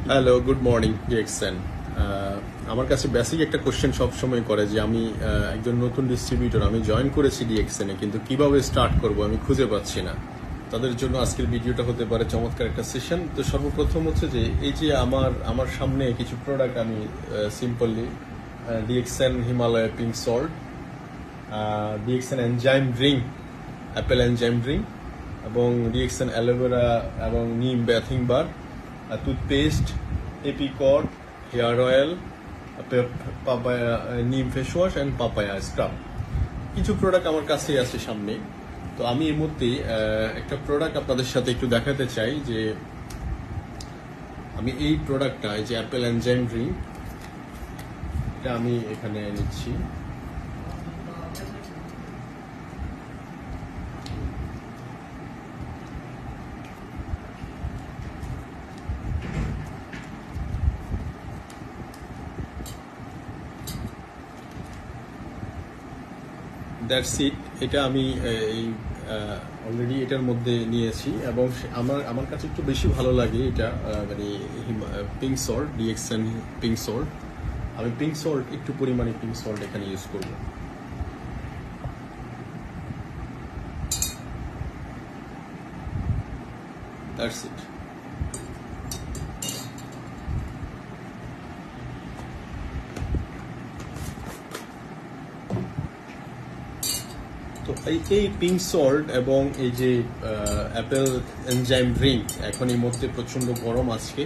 Hello, good morning DXN. আমার কাছে basic একটা কোশ্চেন সবসময় করে যে আমি একজন নতুন ডিস্ট্রিবিউটর, আমি জয়েন করেছি ডিএক্সএন এ, কিন্তু কিভাবে স্টার্ট করব আমি খুঁজে পাচ্ছি না। তাদের জন্য আজকের ভিডিওটা হতে পারে চমৎকার একটা সেশন। তো সর্বপ্রথম হচ্ছে যে এই যে আমার সামনে কিছু প্রোডাক্ট আমি simply DXN Himalaya pink salt, DXN enzyme drink, Apple enzyme drink এবং ডিএক্সএন অ্যালোভেরা এবং নিম ব্যাথিং বার, টুথপেস্ট, এপিকট, হেয়ার অয়েল, পাপায়া নিম face wash and papaya scrub. কিছু প্রোডাক্ট আমার কাছেই আছে সামনে। তো আমি এর মধ্যে একটা প্রোডাক্ট আপনাদের সাথে একটু দেখাতে চাই যে আমি এই প্রোডাক্টটা, এই যে অ্যাপেল এনজাইম ড্রিঙ্ক, এটা আমি এখানে নিচ্ছি। That's it. এটা আমি অলরেডি এটার মধ্যে নিয়েছি এবং আমার কাছে একটু বেশি ভালো লাগে এটা, মানে pink salt, DXN pink salt. আমি পিঙ্ক সল্ট একটু পরিমাণে পিঙ্ক সল্ট এখানে ইউজ করব। That's it. তো এই পিঙ্ক সল্ট এবং এই যে অ্যাপেল এনজাইম ড্রিঙ্ক, এখন এই মধ্যে প্রচন্ড গরম আজকে,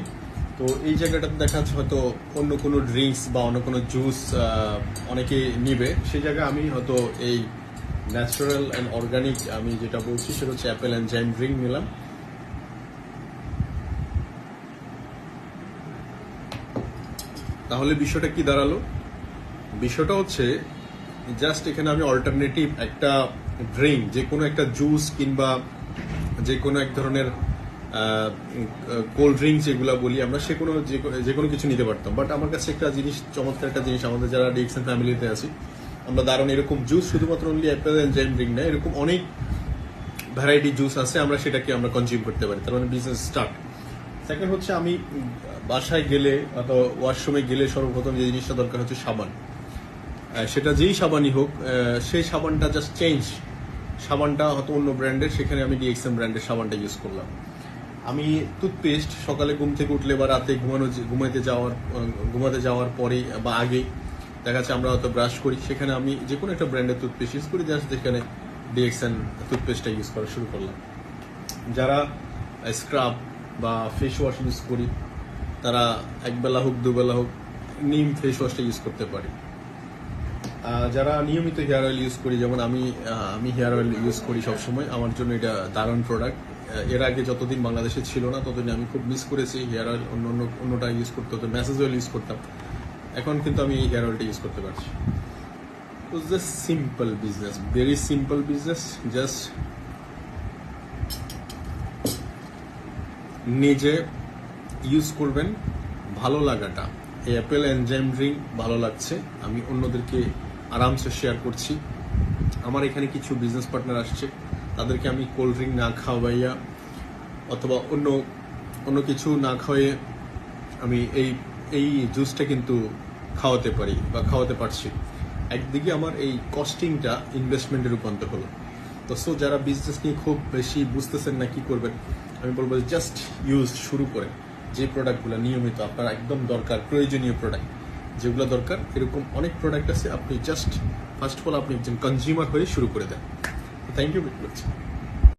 তো এই জায়গাটাতে দেখা যাচ্ছে হয়তো অন্য কোনো ড্রিঙ্কস বা অন্য কোনো জুস অনেকে নিবে, সেই জায়গায় আমি হয়তো এই ন্যাচারাল অ্যান্ড অর্গানিক আমি যেটা বলছি সেটা হচ্ছে অ্যাপেল এনজাইম ড্রিঙ্ক নিলাম। তাহলে বিষয়টা কি দাঁড়ালো? বিষয়টা হচ্ছে জাস্ট এখানে আমি অল্টারনেটিভ একটা ড্রিঙ্ক, যে কোনো একটা জুস কিংবা যে কোনো এক ধরনের কোল্ড ড্রিঙ্কস যেগুলো বলি আমরা, যে কোনো কিছু নিতে পারতাম। বাট আমার কাছে একটা জিনিস, চমৎকার একটা জিনিস, আমাদের যারা ডিএক্সএন ফ্যামিলিতে আছি আমরা দারুণ এরকম জুস, শুধুমাত্র অনলি অ্যাপেল এনজাইম ড্রিঙ্ক না, এরকম অনেক ভ্যারাইটি জুস আছে, আমরা সেটাকে আমরা কনজিউম করতে পারি। তার মানে বিজনেস স্টার্ট। সেকেন্ড হচ্ছে আমি বাসায় গেলে অথবা ওয়াশরুমে গেলে সর্বপ্রথম যে জিনিসটা দরকার হচ্ছে সাবান। সেটা যেই সাবানই হোক, সেই সাবানটা জাস্ট চেঞ্জ, সাবানটা হয়তো অন্য ব্র্যান্ডের, সেখানে আমি ডিএক্সএম ব্র্যান্ডের সাবানটা ইউজ করলাম। আমি টুথপেস্ট সকালে ঘুম থেকে উঠলে বা রাতে ঘুমাতে যাওয়ার পরে বা আগে দেখা যাচ্ছে আমরা হয়তো ব্রাশ করি, সেখানে আমি যে কোনো একটা ব্র্যান্ডের টুথপেস্ট ইউজ করি, জাস্ট যেখানে ডিএক্সএন টুথপেস্টটা ইউজ করা শুরু করলাম। যারা স্ক্রাব বা ফেস ওয়াশ ইউজ করি তারা একবেলা হোক দুবেলা হোক নিম ফেস ওয়াশটা ইউজ করতে পারি। যারা নিয়মিত হেয়ার অয়েল ইউজ করি, যেমন আমি হেয়ার অয়েল ইউজ করি সবসময়, আমার জন্য এটা দারুণ প্রোডাক্ট। এর আগে যতদিন বাংলাদেশে ছিল না ততদিন আমি খুব মিস করেছি হেয়ার অয়েল, অন্যটা ইউজ করতে হতো, ম্যাসেজ অয়েল ইউজ করতাম। এখন কিন্তু আমি হেয়ার অয়েলটা ইউজ করতে পারছি। Just simple business, very simple business. Just নিজে ইউজ করবেন, ভালো লাগাটা। এই অ্যাপেল এনজাইম ড্রিঙ্ক ভালো লাগছে, আমি অন্যদেরকে আরামসে শেয়ার করছি। আমার এখানে কিছু বিজনেস পার্টনার আসছে, তাদেরকে আমি কোল্ড ড্রিঙ্ক না খাওয়াইয়া অথবা অন্য কিছু না খাওয়াইয়ে আমি এই জুসটা কিন্তু খাওয়াতে পারি বা খাওয়াতে পারছি। একদিকে আমার এই কস্টিংটা ইনভেস্টমেন্টে রূপান্তর হলো। তো যারা বিজনেস নিয়ে খুব বেশি বুঝতেছেন না কি করবেন, আমি বলবো জাস্ট ইউজ শুরু করেন। যে প্রোডাক্টগুলো নিয়মিত আপনার একদম দরকার, প্রয়োজনীয় প্রোডাক্ট যেগুলো দরকার, এরকম অনেক প্রোডাক্ট আছে, আপনি জাস্ট ফার্স্ট অফ অল আপনি একজন কনজিউমার হয়ে শুরু করে দেন। Thank you very much.